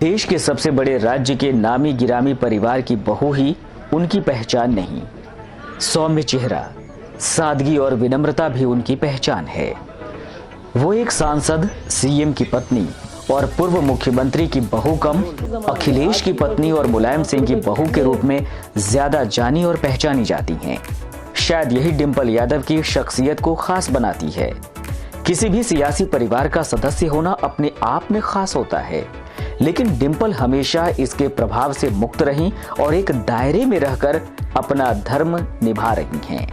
देश के सबसे बड़े राज्य के नामी गिरामी परिवार की बहू ही उनकी पहचान नहीं, सौम्य चेहरा, सादगी और विनम्रता भी उनकी पहचान है। वो एक सांसद, सीएम की पत्नी और पूर्व मुख्यमंत्री की बहू कम अखिलेश की पत्नी और मुलायम सिंह की बहू के रूप में ज्यादा जानी और पहचानी जाती हैं। शायद यही डिंपल यादव की शख्सियत को खास बनाती है। किसी भी सियासी परिवार का सदस्य होना अपने आप में खास होता है, लेकिन डिंपल हमेशा इसके प्रभाव से मुक्त रही और एक दायरे में रहकर अपना धर्म निभा रही हैं।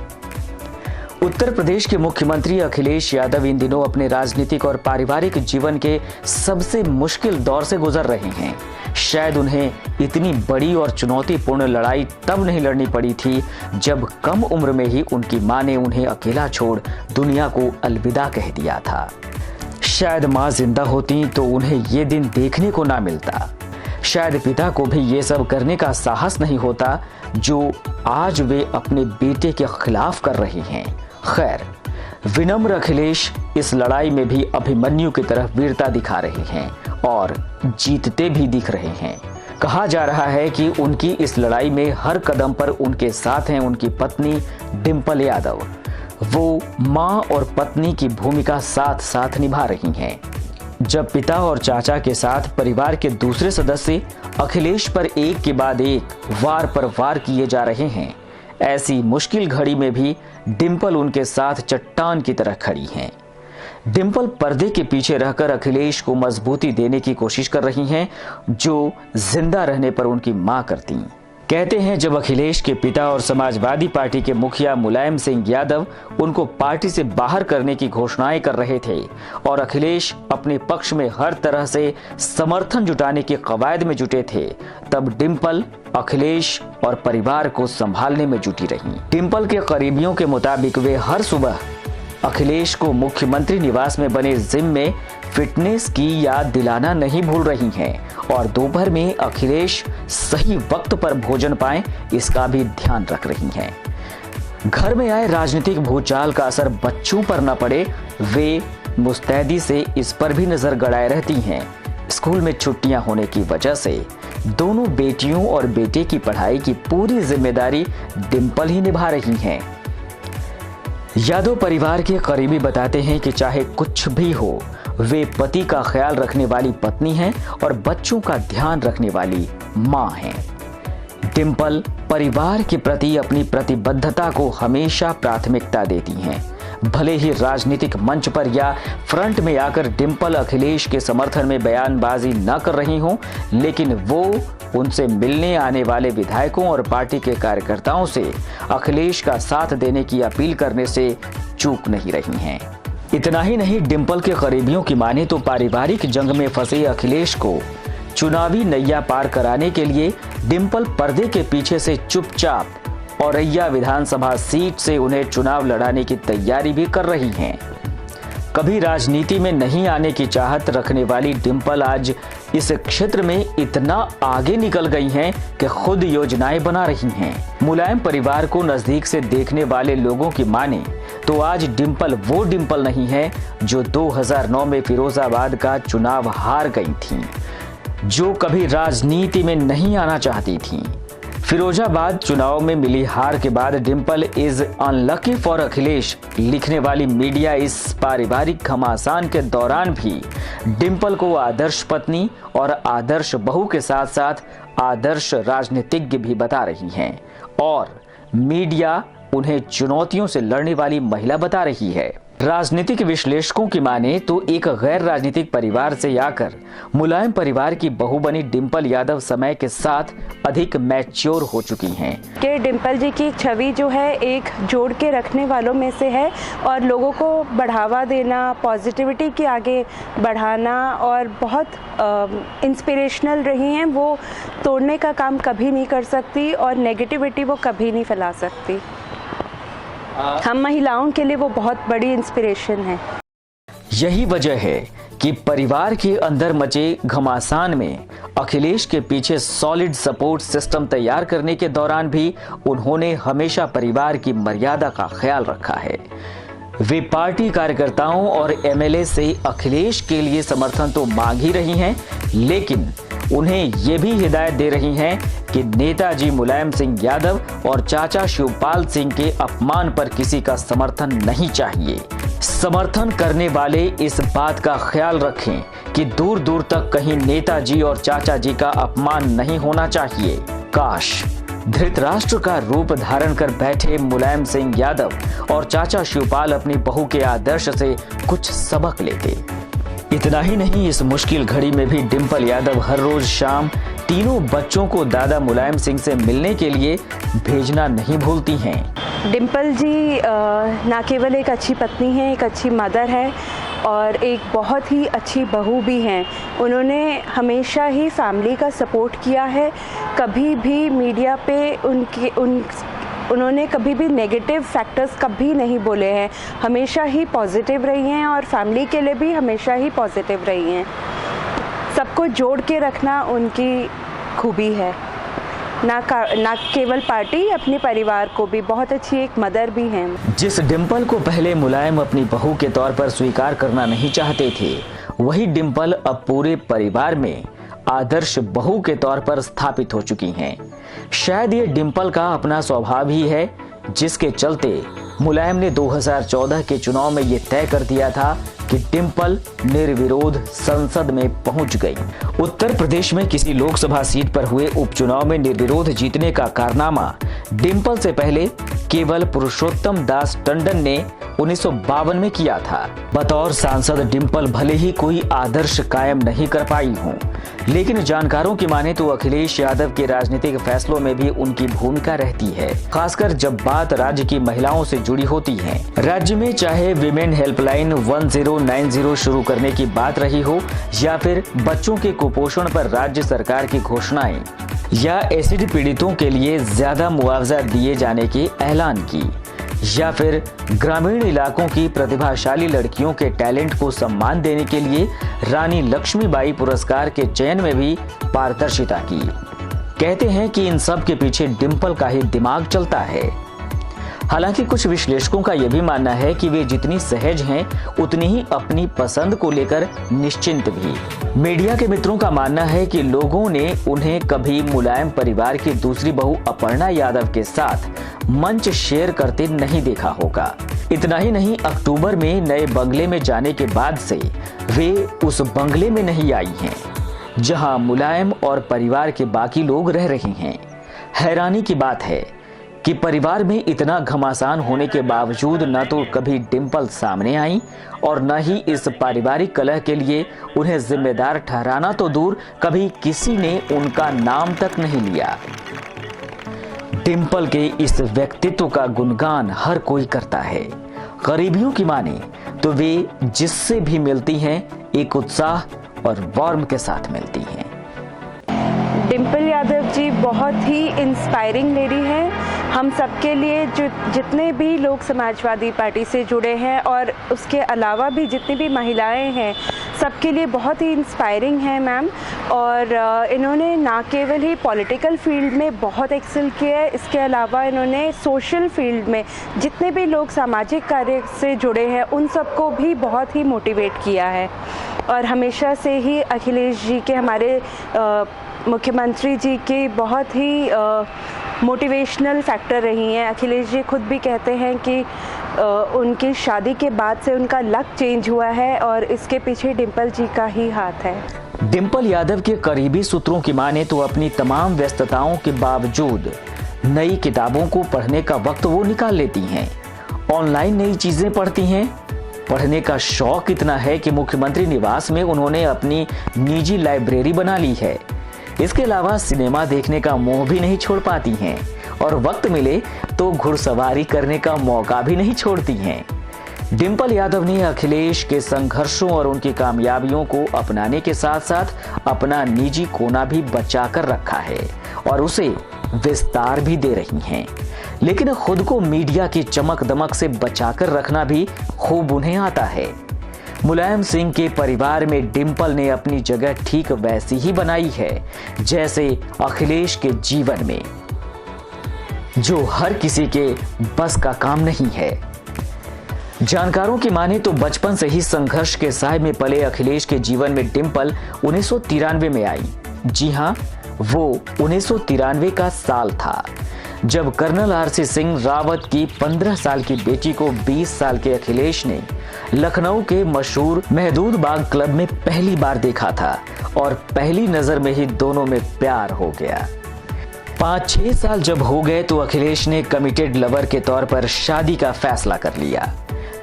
उत्तर प्रदेश के मुख्यमंत्री अखिलेश यादव इन दिनों अपने राजनीतिक और पारिवारिक जीवन के सबसे मुश्किल दौर से गुजर रहे हैं। शायद उन्हें इतनी बड़ी और चुनौतीपूर्ण लड़ाई तब नहीं लड़नी पड़ी थी जब कम उम्र में ही उनकी मां ने उन्हें अकेला छोड़ दुनिया को अलविदा कह दिया था। शायद मां जिंदा होती तो उन्हें ये दिन देखने को ना मिलता। शायद पिता को भी ये सब करने का साहस नहीं होता जो आज वे अपने बेटे के खिलाफ कर रहे हैं। खैर, विनम्र अखिलेश इस लड़ाई में भी अभिमन्यु की तरफ वीरता दिखा रहे हैं और जीतते भी दिख रहे हैं। कहा जा रहा है कि उनकी इस लड़ाई में हर कदम पर उनके साथ हैं उनकी पत्नी डिंपल यादव। वो मां और पत्नी की भूमिका साथ साथ निभा रही हैं। जब पिता और चाचा के साथ परिवार के दूसरे सदस्य अखिलेश पर एक के बाद एक वार पर वार किए जा रहे हैं, ऐसी मुश्किल घड़ी में भी डिंपल उनके साथ चट्टान की तरह खड़ी हैं। डिंपल पर्दे के पीछे रहकर अखिलेश को मजबूती देने की कोशिश कर रही हैं, जो जिंदा रहने पर उनकी मां करती। कहते हैं जब अखिलेश के पिता और समाजवादी पार्टी के मुखिया मुलायम सिंह यादव उनको पार्टी से बाहर करने की घोषणाएं कर रहे थे और अखिलेश अपने पक्ष में हर तरह से समर्थन जुटाने की कवायद में जुटे थे, तब डिंपल अखिलेश और परिवार को संभालने में जुटी रही। डिंपल के करीबियों के मुताबिक वे हर सुबह अखिलेश को मुख्यमंत्री निवास में बने जिम में फिटनेस की याद दिलाना नहीं भूल रही हैं और दोपहर में अखिलेश सही वक्त पर भोजन पाएं, इसका भी ध्यान रख रही हैं। घर में आए राजनीतिक भूचाल का असर बच्चों पर न पड़े, वे मुस्तैदी से इस पर भी नजर गड़ाए रहती हैं। स्कूल में छुट्टियां होने की वजह से दोनों बेटियों और बेटे की पढ़ाई की पूरी जिम्मेदारी डिंपल ही निभा रही हैं। यादव परिवार के करीबी बताते हैं कि चाहे कुछ भी हो, वे पति का ख्याल रखने वाली पत्नी हैं और बच्चों का ध्यान रखने वाली मां हैं। डिंपल परिवार के प्रति अपनी प्रतिबद्धता को हमेशा प्राथमिकता देती हैं। भले ही राजनीतिक मंच पर या फ्रंट में आकर डिंपल अखिलेश के समर्थन में बयानबाजी न कर रही हों, लेकिन वो उनसे मिलने आने वाले विधायकों और पार्टी के कार्यकर्ताओं से अखिलेश का साथ देने की अपील करने से चूक नहीं रही हैं। इतना ही नहीं, डिंपल के करीबियों की माने तो पारिवारिक जंग में फंसे अखिलेश को चुनावी नैया पार कराने के लिए डिंपल पर्दे के पीछे से चुपचाप औरैया विधानसभा सीट से उन्हें चुनाव लड़ाने की तैयारी भी कर रही हैं। कभी राजनीति में नहीं आने की चाहत रखने वाली डिंपल आज इस क्षेत्र में इतना आगे निकल गई हैं कि खुद योजनाएं बना रही हैं। मुलायम परिवार को नजदीक से देखने वाले लोगों की माने तो आज डिंपल वो डिंपल नहीं है जो 2009 में फिरोजाबाद का चुनाव हार गई थी, जो कभी राजनीति में नहीं आना चाहती थी। फिरोजाबाद चुनाव में मिली हार के बाद Dimple is unlucky for Akhilesh लिखने वाली मीडिया इस पारिवारिक घमासान के दौरान भी डिंपल को आदर्श पत्नी और आदर्श बहू के साथ साथ आदर्श राजनीतिज्ञ भी बता रही हैं और मीडिया उन्हें चुनौतियों से लड़ने वाली महिला बता रही है। राजनीतिक विश्लेषकों की माने तो एक गैर राजनीतिक परिवार से आकर मुलायम परिवार की बहू बनी डिंपल यादव समय के साथ अधिक मैच्योर हो चुकी हैं। कि डिंपल जी की छवि जो है एक जोड़ के रखने वालों में से है और लोगों को बढ़ावा देना, पॉजिटिविटी की आगे बढ़ाना और बहुत इंस्पिरेशनल रही हैं। वो तोड़ने का काम कभी नहीं कर सकती और नेगेटिविटी वो कभी नहीं फैला सकती। हम महिलाओं के लिए वो बहुत बड़ी इंस्पिरेशन है। यही वजह है कि परिवार के अंदर मचे घमासान में अखिलेश के पीछे सॉलिड सपोर्ट सिस्टम तैयार करने के दौरान भी उन्होंने हमेशा परिवार की मर्यादा का ख्याल रखा है। वे पार्टी कार्यकर्ताओं और एमएलए से अखिलेश के लिए समर्थन तो मांग ही रही हैं, लेकिन उन्हें ये भी हिदायत दे रही हैं कि नेताजी मुलायम सिंह यादव और चाचा शिवपाल सिंह के अपमान पर किसी का समर्थन नहीं चाहिए। समर्थन करने वाले इस बात का ख्याल रखें कि दूर दूर तक कहीं नेताजी और चाचा जी का अपमान नहीं होना चाहिए। काश धृतराष्ट्र का रूप धारण कर बैठे मुलायम सिंह यादव और चाचा शिवपाल अपनी बहू के आदर्श से कुछ सबक लेते। इतना ही नहीं, इस मुश्किल घड़ी में भी डिंपल यादव हर रोज शाम तीनों बच्चों को दादा मुलायम सिंह से मिलने के लिए भेजना नहीं भूलती हैं। डिंपल जी ना केवल एक अच्छी पत्नी है, एक अच्छी मदर है और एक बहुत ही अच्छी बहू भी हैं। उन्होंने हमेशा ही फैमिली का सपोर्ट किया है। कभी भी मीडिया पे उन्होंने कभी भी नेगेटिव फैक्टर्स कभी नहीं बोले हैं, हमेशा ही पॉजिटिव रही हैं और फैमिली के लिए भी हमेशा ही पॉजिटिव रही हैं। सबको जोड़ के रखना उनकी खूबी है, ना केवल पार्टी, अपने परिवार को भी। बहुत अच्छी एक मदर भी हैं। जिस डिंपल को पहले मुलायम अपनी बहू के तौर पर स्वीकार करना नहीं चाहते थे, वही डिंपल अब पूरे परिवार में आदर्श बहू के तौर पर स्थापित हो चुकी हैं। शायद ये डिंपल का अपना स्वभाव ही है, जिसके चलते मुलायम ने 2014 के चुनाव में ये तय कर दिया था कि डिंपल निर्विरोध संसद में पहुंच गई। उत्तर प्रदेश में किसी लोकसभा सीट पर हुए उपचुनाव में निर्विरोध जीतने का कारनामा डिंपल से पहले केवल पुरुषोत्तम दास टंडन ने 1952 में किया था। बतौर सांसद डिंपल भले ही कोई आदर्श कायम नहीं कर पाई हूँ, लेकिन जानकारों की माने तो अखिलेश यादव के राजनीतिक फैसलों में भी उनकी भूमिका रहती है, खासकर जब बात राज्य की महिलाओं से जुड़ी होती है। राज्य में चाहे विमेन हेल्पलाइन 1090 शुरू करने की बात रही हो, या फिर बच्चों के कुपोषण पर राज्य सरकार की घोषणाएं, या एसिड पीड़ितों के लिए ज्यादा मुआवजा दिए जाने की ऐलान की, या फिर ग्रामीण इलाकों की प्रतिभाशाली लड़कियों के टैलेंट को सम्मान देने के लिए रानी लक्ष्मीबाई पुरस्कार के चयन में भी पारदर्शिता की। कहते हैं कि इन सब के पीछे डिंपल का ही दिमाग चलता है। हालांकि कुछ विश्लेषकों का यह भी मानना है कि वे जितनी सहज हैं, उतनी ही अपनी पसंद को लेकर निश्चिंत भी। मीडिया के मित्रों का मानना है कि लोगों ने उन्हें कभी मुलायम परिवार की दूसरी बहू अपर्णा यादव के साथ मंच शेयर करते नहीं देखा होगा। इतना ही नहीं, अक्टूबर में नए बंगले में जाने के बाद से वे उस बंगले में नहीं आई हैं, जहां मुलायम और परिवार के बाकी लोग रह रहे हैं। हैरानी की बात है कि परिवार में इतना घमासान होने के बावजूद न तो कभी डिंपल सामने आई और न ही इस पारिवारिक कलह के लिए उन्हें जिम्मेदार ठहराना तो दूर, कभी किसी ने उनका नाम तक नहीं लिया। डिंपल के इस व्यक्तित्व का गुणगान हर कोई करता है। गरीबियों की माने तो वे जिससे भी मिलती हैं, एक उत्साह और वार्म के साथ मिलती हैं। डिंपल यादव जी बहुत ही इंस्पायरिंग लेडी हैं। हम सबके लिए जो जितने भी लोग समाजवादी पार्टी से जुड़े हैं और उसके अलावा भी जितनी भी महिलाएं हैं, सबके लिए बहुत ही इंस्पायरिंग है मैम। और इन्होंने ना केवल ही पॉलिटिकल फील्ड में बहुत एक्सेल किया है, इसके अलावा इन्होंने सोशल फील्ड में जितने भी लोग सामाजिक कार्य से जुड़े हैं, उन सबको भी बहुत ही मोटिवेट किया है। और हमेशा से ही अखिलेश जी के, हमारे मुख्यमंत्री जी की बहुत ही मोटिवेशनल फैक्टर रही हैं। अखिलेश जी खुद भी कहते हैं कि उनकी शादी के बाद से उनका लक चेंज हुआ है और इसके पीछे डिंपल जी का ही हाथ है। डिंपल यादव के करीबी सूत्रों की माने तो अपनी तमाम व्यस्तताओं के बावजूद नई किताबों को पढ़ने का वक्त वो निकाल लेती हैं। ऑनलाइन नई चीजें पढ़ती हैं। पढ़ने का शौक इतना है कि मुख्यमंत्री निवास में उन्होंने अपनी निजी लाइब्रेरी बना ली है। इसके अलावा सिनेमा देखने का मोह भी नहीं छोड़ पाती हैं और वक्त मिले तो घुड़सवारी करने का मौका भी नहीं छोड़ती हैं। डिंपल यादव ने अखिलेश के संघर्षों और उनकी कामयाबियों को अपनाने के साथ साथ अपना निजी कोना भी बचा कर रखा है और उसे विस्तार भी दे रही हैं। लेकिन खुद को मीडिया की चमक दमक से बचाकर रखना भी खूब उन्हें आता है। मुलायम सिंह के परिवार में डिंपल ने अपनी जगह ठीक वैसी ही बनाई है जैसे अखिलेश के जीवन में, जो हर किसी के बस का काम नहीं है। जानकारों की माने तो बचपन से ही संघर्ष के साय में पले अखिलेश के जीवन में डिंपल 1993 में आई। जी हाँ, वो 1993 का साल था जब कर्नल आरसी सिंह रावत की 15 साल की बेटी को 20 साल के अखिलेश ने लखनऊ के मशहूर महदूद बाग क्लब में पहली बार देखा था और पहली नजर में ही दोनों में प्यार हो गया। 5-6 साल जब हो गए तो अखिलेश ने कमिटेड लवर के तौर पर शादी का फैसला कर लिया।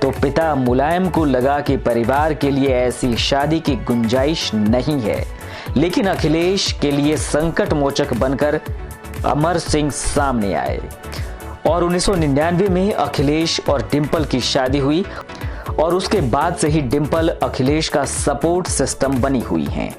तो पिता मुलायम को लगा कि परिवार के लिए ऐसी शादी की गुंजाइश नहीं है, लेकिन अखिलेश के लिए संकट मोचक बनकर अमर सिंह सामने आए और 1999 में अखिलेश और डिंपल की शादी हुई और उसके बाद से ही डिंपल अखिलेश का सपोर्ट सिस्टम बनी हुई हैं।